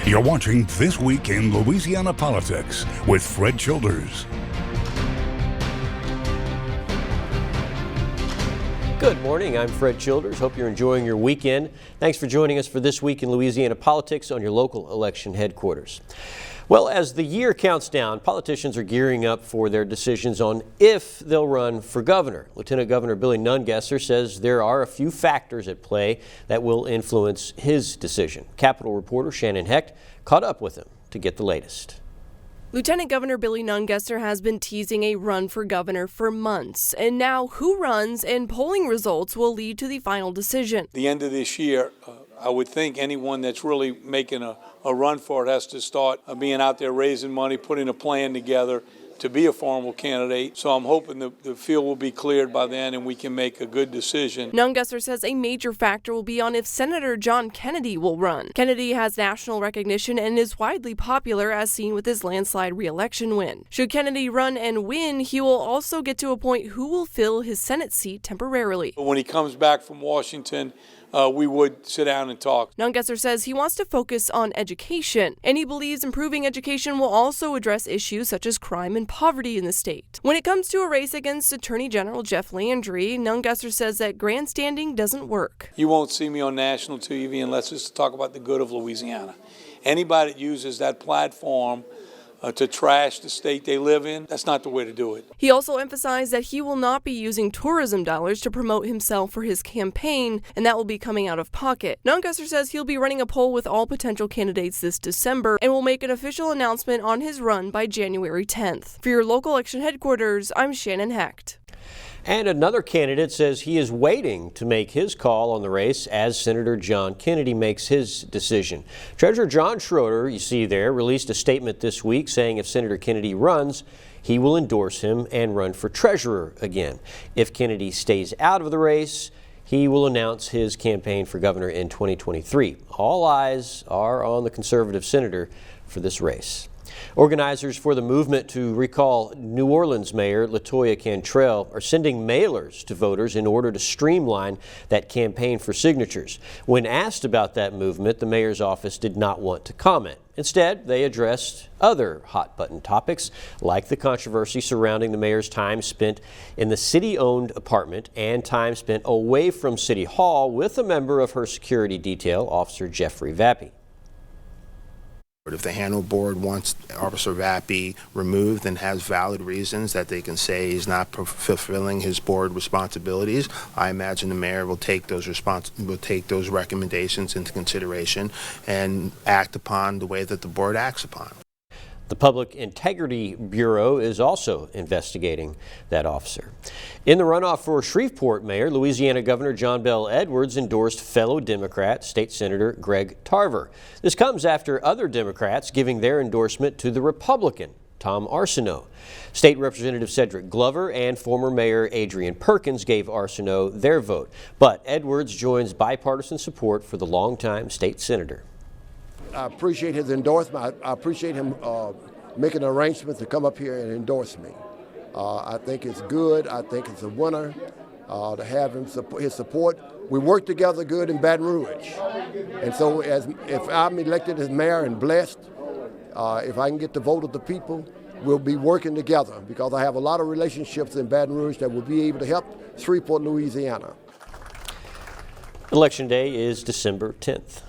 You're watching This Week in Louisiana Politics with Fred Childers. Good morning, I'm Fred Childers. Hope you're enjoying your weekend. Thanks for joining us for This Week in Louisiana Politics on your local election headquarters. Well, as the year counts down, politicians are gearing up for their decisions on if they'll run for governor. Lieutenant Governor Billy Nungesser says there are a few factors at play that will influence his decision. Capitol reporter Shannon Hecht caught up with him to get the latest. Lieutenant Governor Billy Nungesser has been teasing a run for governor for months, and now who runs and polling results will lead to the final decision. The end of this year, I would think anyone that's really making a run for it has to start being out there raising money, putting a plan together to be a formal candidate. So I'm hoping the field will be cleared by then and we can make a good decision. Nungesser says a major factor will be on if Senator John Kennedy will run. Kennedy has national recognition and is widely popular, as seen with his landslide re-election win. Should Kennedy run and win, he will also get to appoint who will fill his Senate seat temporarily. When he comes back from Washington, we would sit down and talk. Nungesser says he wants to focus on education, and he believes improving education will also address issues such as crime and poverty in the state. When it comes to a race against Attorney General Jeff Landry, Nungesser says that grandstanding doesn't work. You won't see me on national TV unless it's to talk about the good of Louisiana. Anybody that uses that platform to trash the state they live in, that's not the way to do it. He also emphasized that he will not be using tourism dollars to promote himself for his campaign, and that will be coming out of pocket. Nungesser says he'll be running a poll with all potential candidates this December and will make an official announcement on his run by January 10th. For your local election headquarters, I'm Shannon Hecht. And another candidate says he is waiting to make his call on the race as Senator John Kennedy makes his decision. Treasurer John Schroeder, you see there, released a statement this week saying if Senator Kennedy runs, he will endorse him and run for treasurer again. If Kennedy stays out of the race, he will announce his campaign for governor in 2023. All eyes are on the conservative senator for this race. Organizers for the movement to recall New Orleans Mayor LaToya Cantrell are sending mailers to voters in order to streamline that campaign for signatures. When asked about that movement, the mayor's office did not want to comment. Instead, they addressed other hot-button topics, like the controversy surrounding the mayor's time spent in the city-owned apartment and time spent away from City Hall with a member of her security detail, Officer Jeffrey Vappy. If the handle board wants Officer Vappy removed and has valid reasons that they can say he's not fulfilling his board responsibilities, I imagine the mayor will take those recommendations into consideration and act upon the way that the board acts upon. The Public Integrity Bureau is also investigating that officer. In the runoff for Shreveport Mayor, Louisiana Governor John Bel Edwards endorsed fellow Democrat State Senator Greg Tarver. This comes after other Democrats giving their endorsement to the Republican Tom Arsenault. State Representative Cedric Glover and former Mayor Adrian Perkins gave Arsenault their vote, but Edwards joins bipartisan support for the longtime state senator. I appreciate his endorsement. I appreciate him making arrangements to come up here and endorse me. I think it's good. I think it's a winner to have his support. We work together good in Baton Rouge. And so if I'm elected as mayor and blessed, if I can get the vote of the people, we'll be working together because I have a lot of relationships in Baton Rouge that will be able to help Shreveport, Louisiana. Election Day is December 10th.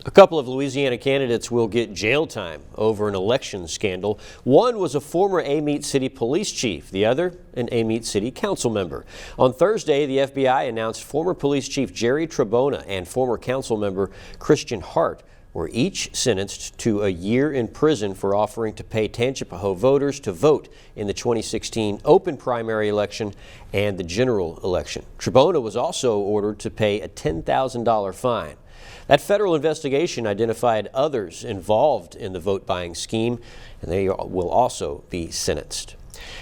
A couple of Louisiana candidates will get jail time over an election scandal. One was a former Amite City police chief, the other an Amite City council member. On Thursday, the FBI announced former police chief Jerry Trebona and former council member Christian Hart were each sentenced to a year in prison for offering to pay Tangipahoa voters to vote in the 2016 open primary election and the general election. Trebona was also ordered to pay a $10,000 fine. That federal investigation identified others involved in the vote-buying scheme, and they will also be sentenced.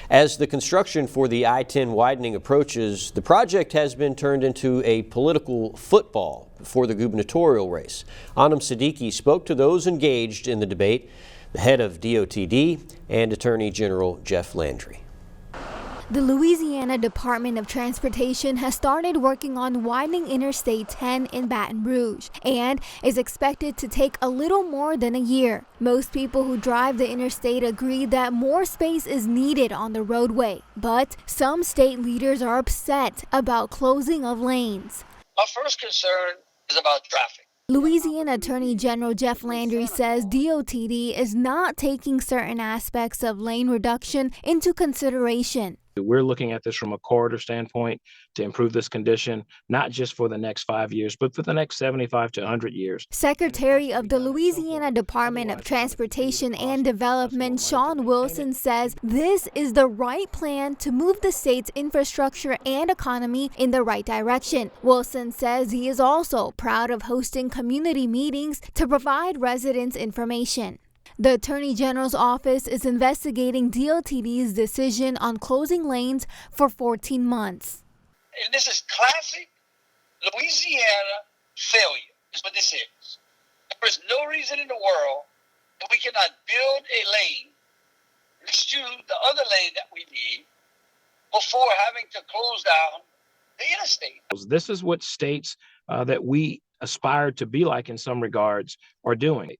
As the construction for the I-10 widening approaches, the project has been turned into a political football for the gubernatorial race. Anam Siddiqui spoke to those engaged in the debate, the head of DOTD and Attorney General Jeff Landry. The Louisiana Department of Transportation has started working on widening Interstate 10 in Baton Rouge and is expected to take a little more than a year. Most people who drive the interstate agree that more space is needed on the roadway, but some state leaders are upset about closing of lanes. My first concern is about traffic. Louisiana Attorney General Jeff Landry says DOTD is not taking certain aspects of lane reduction into consideration. We're looking at this from a corridor standpoint to improve this condition, not just for the next 5 years, but for the next 75 to 100 years. Secretary of the Louisiana Department of Transportation and Development, Sean Wilson, says this is the right plan to move the state's infrastructure and economy in the right direction. Wilson says he is also proud of hosting community meetings to provide residents information. The Attorney General's office is investigating DOTD's decision on closing lanes for 14 months. And this is classic Louisiana failure, is what this is. There is no reason in the world that we cannot build a lane next to the other lane that we need before having to close down the interstate. This is what states that we aspire to be like in some regards are doing.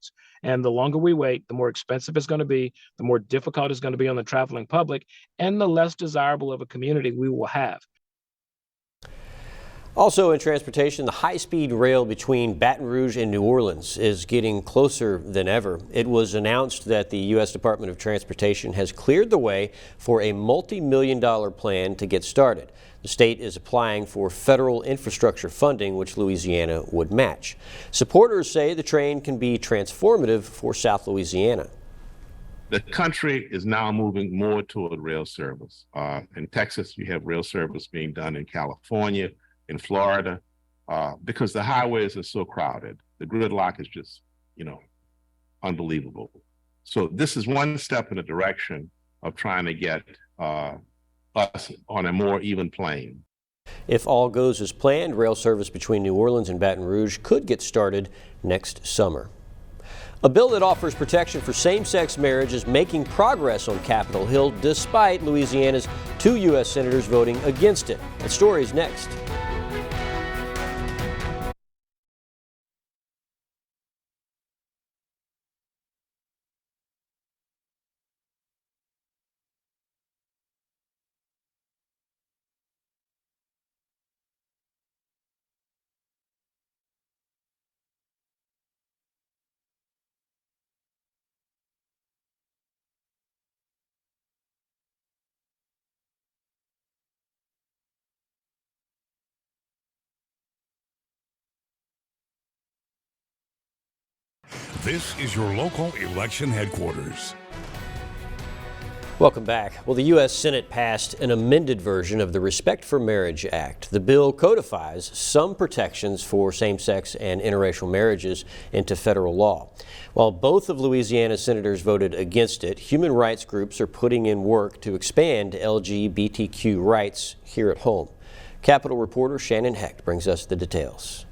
And the longer we wait, the more expensive it's going to be, the more difficult it's going to be on the traveling public, and the less desirable of a community we will have. Also in transportation, the high-speed rail between Baton Rouge and New Orleans is getting closer than ever. It was announced that the U.S. Department of Transportation has cleared the way for a multi-million-dollar plan to get started. The state is applying for federal infrastructure funding, which Louisiana would match. Supporters say the train can be transformative for South Louisiana. The country is now moving more toward rail service. In Texas, you have rail service being done in California, in Florida, because the highways are so crowded. The gridlock is just, unbelievable. So this is one step in the direction of trying to get us on a more even plane. If all goes as planned, rail service between New Orleans and Baton Rouge could get started next summer. A bill that offers protection for same-sex marriage is making progress on Capitol Hill despite Louisiana's 2 U.S. senators voting against it. That story is next. This is your local election headquarters. Welcome back. Well, the U.S. Senate passed an amended version of the Respect for Marriage Act. The bill codifies some protections for same-sex and interracial marriages into federal law. While both of Louisiana's senators voted against it, human rights groups are putting in work to expand LGBTQ rights here at home. Capitol reporter Shannon Hecht brings us the details.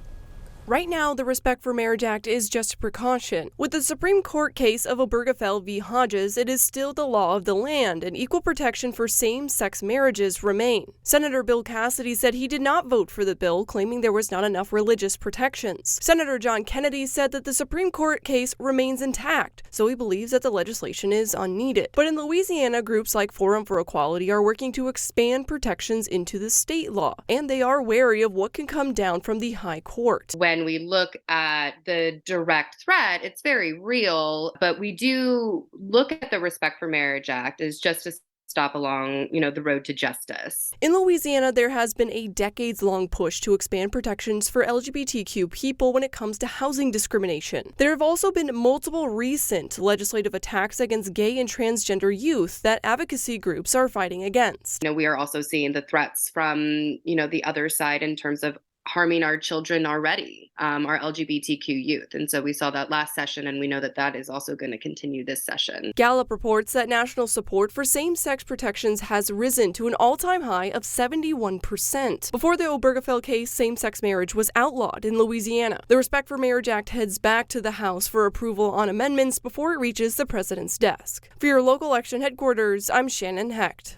Right now, the Respect for Marriage Act is just a precaution. With the Supreme Court case of Obergefell v. Hodges, it is still the law of the land, and equal protection for same-sex marriages remain. Senator Bill Cassidy said he did not vote for the bill, claiming there was not enough religious protections. Senator John Kennedy said that the Supreme Court case remains intact, so he believes that the legislation is unneeded. But in Louisiana, groups like Forum for Equality are working to expand protections into the state law, and they are wary of what can come down from the high court. When we look at the direct threat, it's very real, but we do look at the Respect for Marriage Act as just a stop along, the road to justice. In Louisiana, there has been a decades-long push to expand protections for LGBTQ people when it comes to housing discrimination. There have also been multiple recent legislative attacks against gay and transgender youth that advocacy groups are fighting against. We are also seeing the threats from, the other side in terms of harming our children already, our LGBTQ youth. And so we saw that last session, and we know that that is also going to continue this session. Gallup reports that national support for same-sex protections has risen to an all-time high of 71%. Before the Obergefell case, same-sex marriage was outlawed in Louisiana. The Respect for Marriage Act heads back to the House for approval on amendments before it reaches the president's desk. For your local election headquarters, I'm Shannon Hecht.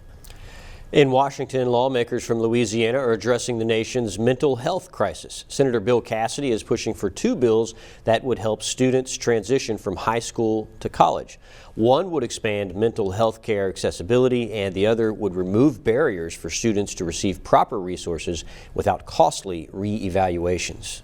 In Washington, lawmakers from Louisiana are addressing the nation's mental health crisis. Senator Bill Cassidy is pushing for 2 bills that would help students transition from high school to college. One would expand mental health care accessibility, and the other would remove barriers for students to receive proper resources without costly re-evaluations.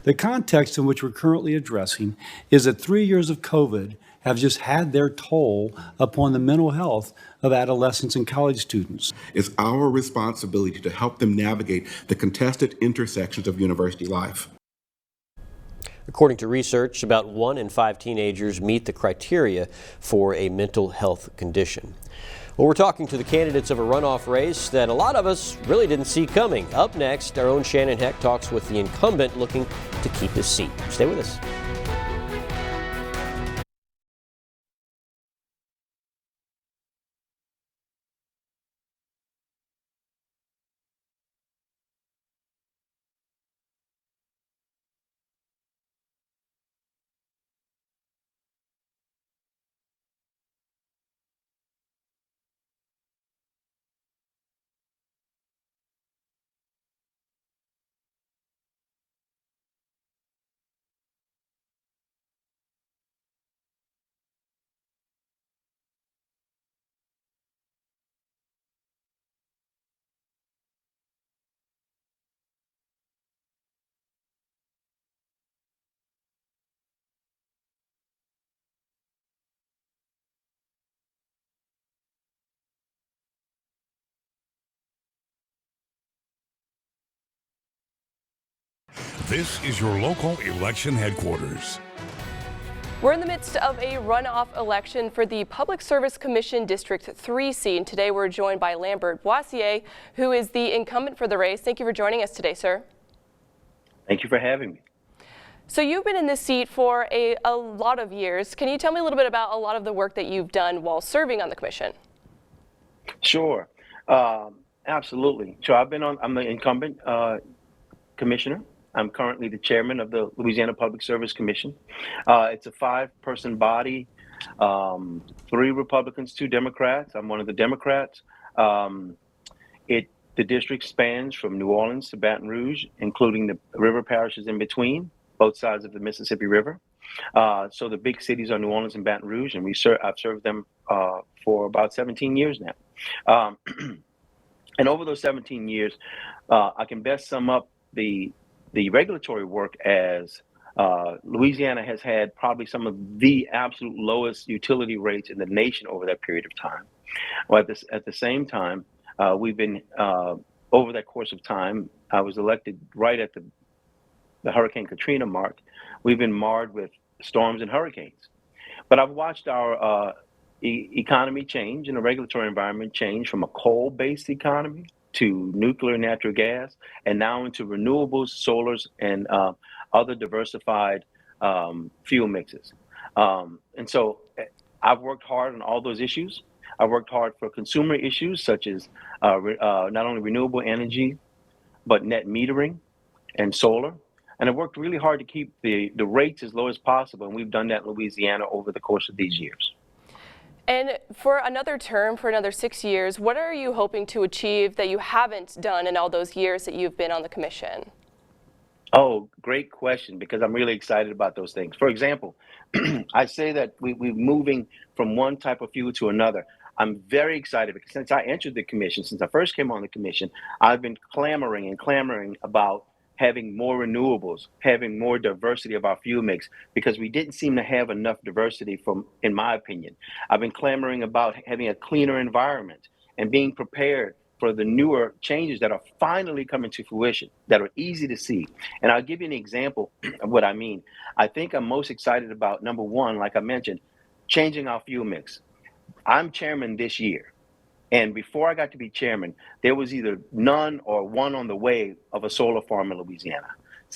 The context in which we're currently addressing is that 3 years of COVID have just had their toll upon the mental health of adolescents and college students. It's our responsibility to help them navigate the contested intersections of university life. According to research, about 1 in 5 teenagers meet the criteria for a mental health condition. Well, we're talking to the candidates of a runoff race that a lot of us really didn't see coming. Up next, our own Shannon Heck talks with the incumbent looking to keep his seat. Stay with us. This is your local election headquarters. We're in the midst of a runoff election for the Public Service Commission District 3 seat, and today we're joined by Lambert Boissier, who is the incumbent for the race. Thank you for joining us today, sir. Thank you for having me. So you've been in this seat for a lot of years. Can you tell me a little bit about a lot of the work that you've done while serving on the commission? Sure, absolutely. So I'm the incumbent commissioner. I'm currently the chairman of the Louisiana Public Service Commission. It's a 5-person body, 3 Republicans, 2 Democrats. I'm one of the Democrats. The district spans from New Orleans to Baton Rouge, including the river parishes in between, both sides of the Mississippi River. So the big cities are New Orleans and Baton Rouge, and I've served them for about 17 years now. And over those 17 years, I can best sum up the regulatory work as Louisiana has had probably some of the absolute lowest utility rates in the nation over that period of time. Well, at the same time, we've been, over that course of time, I was elected right at the Hurricane Katrina mark. We've been marred with storms and hurricanes. But I've watched our economy change and the regulatory environment change from a coal-based economy to nuclear, natural gas, and now into renewables, solars, and other diversified fuel mixes. And so I've worked hard on all those issues. I've worked hard for consumer issues such as not only renewable energy, but net metering and solar. And I've worked really hard to keep the rates as low as possible. And we've done that in Louisiana over the course of these years. And for another term, for another 6 years, what are you hoping to achieve that you haven't done in all those years that you've been on the commission? Oh, great question, because I'm really excited about those things. For example, I say that we're moving from one type of fuel to another. I'm very excited because since I entered the commission, since I first came on the commission, I've been clamoring about having more renewables, having more diversity of our fuel mix, because we didn't seem to have enough diversity in my opinion. I've been clamoring about having a cleaner environment and being prepared for the newer changes that are finally coming to fruition, that are easy to see. And I'll give you an example of what I mean. I think I'm most excited about, number one, like I mentioned, changing our fuel mix. I'm chairman this year. And before I got to be chairman, there was either none or one on the way of a solar farm in Louisiana.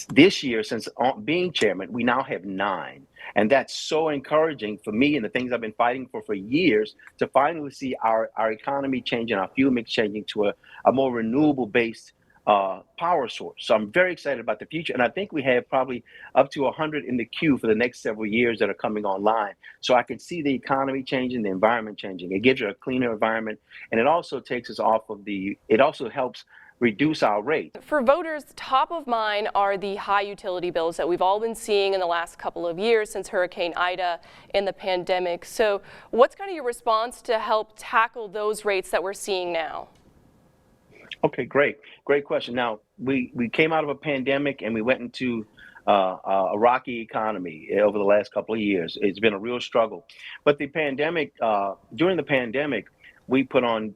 This year, since being chairman, we now have 9. And that's so encouraging for me and the things I've been fighting for years, to finally see our economy changing, our fuel mix changing to a more renewable-based power source. So I'm very excited about the future. And I think we have probably up to 100 in the queue for the next several years that are coming online. So I can see the economy changing, the environment changing. It gives you a cleaner environment. And it also takes us off of it also helps reduce our rate. For voters, top of mind are the high utility bills that we've all been seeing in the last couple of years since Hurricane Ida and the pandemic. So what's kind of your response to help tackle those rates that we're seeing now? Okay, great question. Now we came out of a pandemic and we went into a rocky economy over the last couple of years. It's been a real struggle, but the pandemic during the pandemic we put on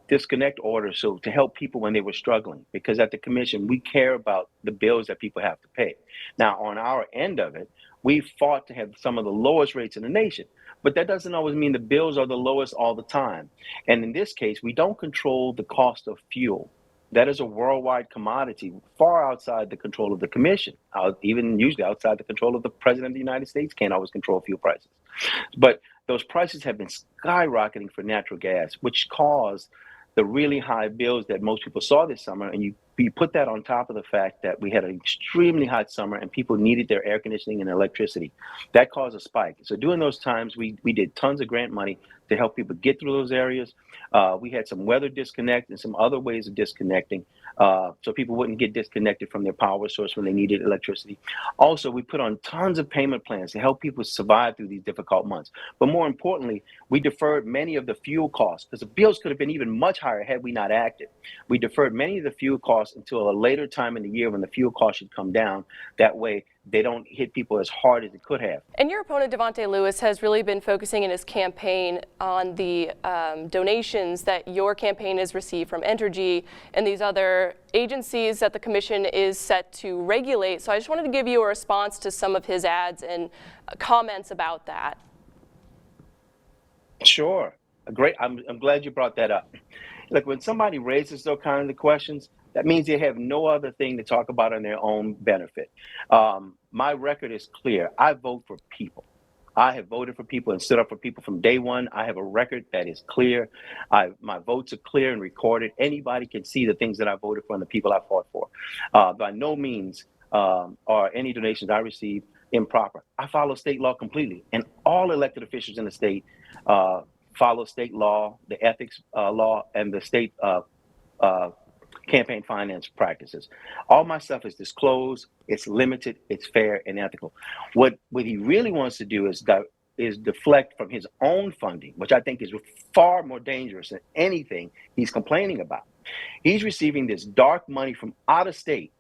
disconnect orders so to help people when they were struggling, because at the commission we care about the bills that people have to pay. Now on our end of it, we fought to have some of the lowest rates in the nation. But that doesn't always mean the bills are the lowest all the time. And in this case, we don't control the cost of fuel. That is a worldwide commodity, far outside the control of the commission, even usually outside the control of the president of the United States. Can't always control fuel prices. But those prices have been skyrocketing for natural gas, which caused the really high bills that most people saw this summer. And you put that on top of the fact that we had an extremely hot summer and people needed their air conditioning and electricity. That caused a spike. So during those times, we did tons of grant money to help people get through those areas. We had some weather disconnect and some other ways of disconnecting so people wouldn't get disconnected from their power source when they needed electricity. Also, we put on tons of payment plans to help people survive through these difficult months. But more importantly, we deferred many of the fuel costs, because the bills could have been even much higher had we not acted. We deferred many of the fuel costs until a later time in the year when the fuel costs should come down. That way, they don't hit people as hard as it could have. And your opponent, Devontae Lewis, has really been focusing in his campaign on the donations that your campaign has received from Entergy and these other agencies that the commission is set to regulate. So I just wanted to give you a response to some of his ads and comments about that. Sure. Great. I'm glad you brought that up. Look, when somebody raises those kind of questions, that means they have no other thing to talk about on their own benefit. My record is clear. I vote for people. I have voted for people and stood up for people from day one. I have a record that is clear. My votes are clear and recorded. Anybody can see the things that I voted for and the people I fought for. By no means are any donations I receive improper. I follow state law completely, and all elected officials in the state follow state law, the ethics law, and the state campaign finance practices. All my stuff is disclosed, it's limited, it's fair and ethical. What he really wants to do is deflect from his own funding, which I think is far more dangerous than anything he's complaining about. He's receiving this dark money from out of state.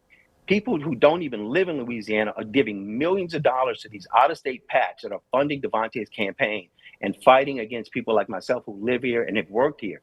People who don't even live in Louisiana are giving millions of dollars to these out-of-state PACs that are funding Devontae's campaign and fighting against people like myself who live here and have worked here.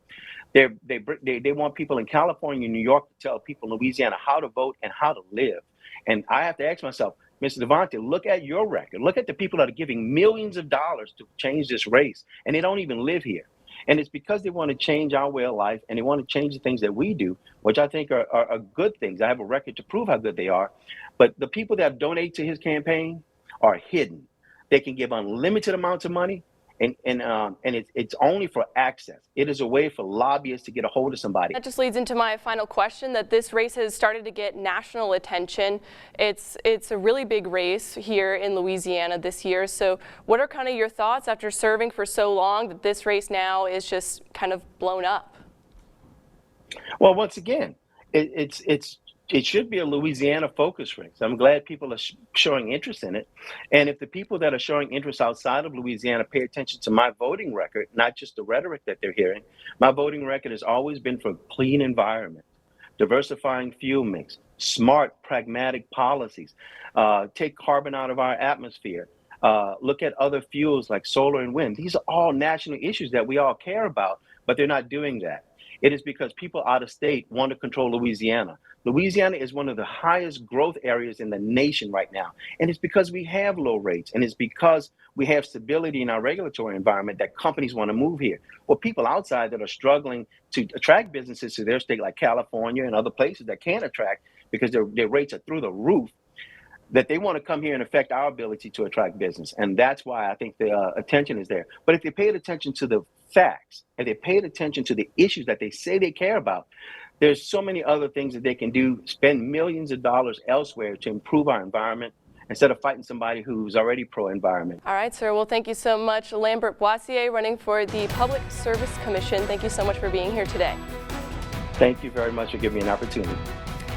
They want people in California and New York to tell people in Louisiana how to vote and how to live. And I have to ask myself, Mr. Devontae, look at your record. Look at the people that are giving millions of dollars to change this race, and they don't even live here. And it's because they want to change our way of life and they want to change the things that we do, which I think are good things. I have a record to prove how good they are. But the people that donate to his campaign are hidden. They can give unlimited amounts of money, and it's only for access. It is a way for lobbyists to get a hold of somebody. That just leads into my final question, that this race has started to get national attention. It's a really big race here in Louisiana this year. So what are kind of your thoughts after serving for so long that this race now is just kind of blown up? Well, once again, it should be a Louisiana focus race. I'm glad people are showing interest in it. And if the people that are showing interest outside of Louisiana pay attention to my voting record, not just the rhetoric that they're hearing, my voting record has always been for clean environment, diversifying fuel mix, smart, pragmatic policies, take carbon out of our atmosphere, look at other fuels like solar and wind. These are all national issues that we all care about, but they're not doing that. It is because people out of state want to control Louisiana. Louisiana is one of the highest growth areas in the nation right now. And it's because we have low rates, and it's because we have stability in our regulatory environment that companies want to move here. Well, people outside that are struggling to attract businesses to their state, like California and other places that can't attract because their rates are through the roof, that they want to come here and affect our ability to attract business. And that's why I think the attention is there. But if they paid attention to the facts and they paid attention to the issues that they say they care about, There's so many other things that they can do, spend millions of dollars elsewhere to improve our environment instead of fighting somebody who's already pro-environment. All right, sir. Well, thank you so much. Lambert Boissier, running for the Public Service Commission. Thank you so much for being here today. Thank you very much for giving me an opportunity.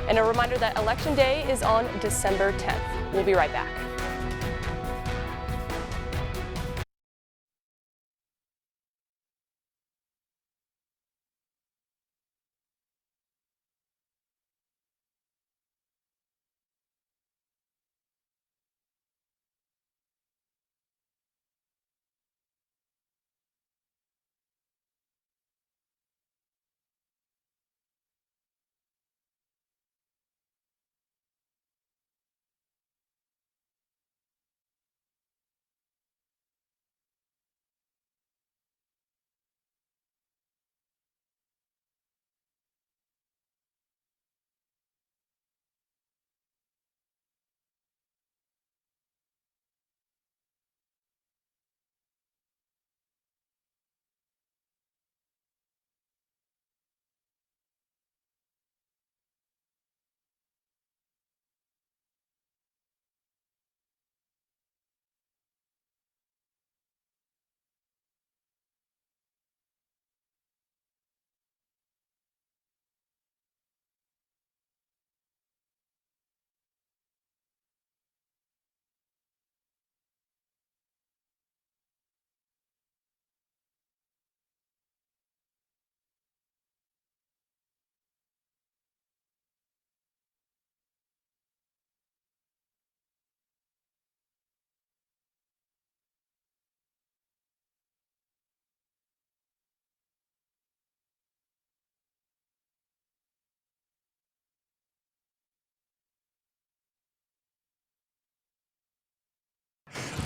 And a reminder that Election Day is on December 10th. We'll be right back.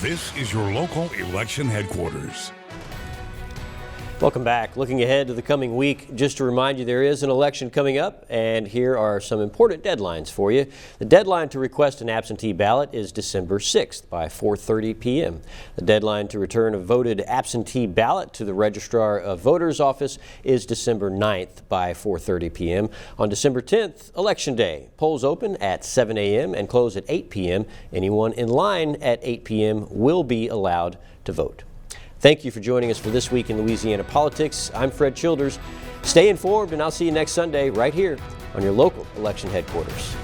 This is your local election headquarters. Welcome back. Looking ahead to the coming week, just to remind you there is an election coming up, and here are some important deadlines for you. The deadline to request an absentee ballot is December 6th by 4:30 p.m. The deadline to return a voted absentee ballot to the Registrar of Voters office is December 9th by 4:30 p.m. On December 10th, Election Day. Polls open at 7 a.m. and close at 8 p.m. Anyone in line at 8 p.m. will be allowed to vote. Thank you for joining us for This Week in Louisiana Politics. I'm Fred Childers. Stay informed, and I'll see you next Sunday right here on your local election headquarters.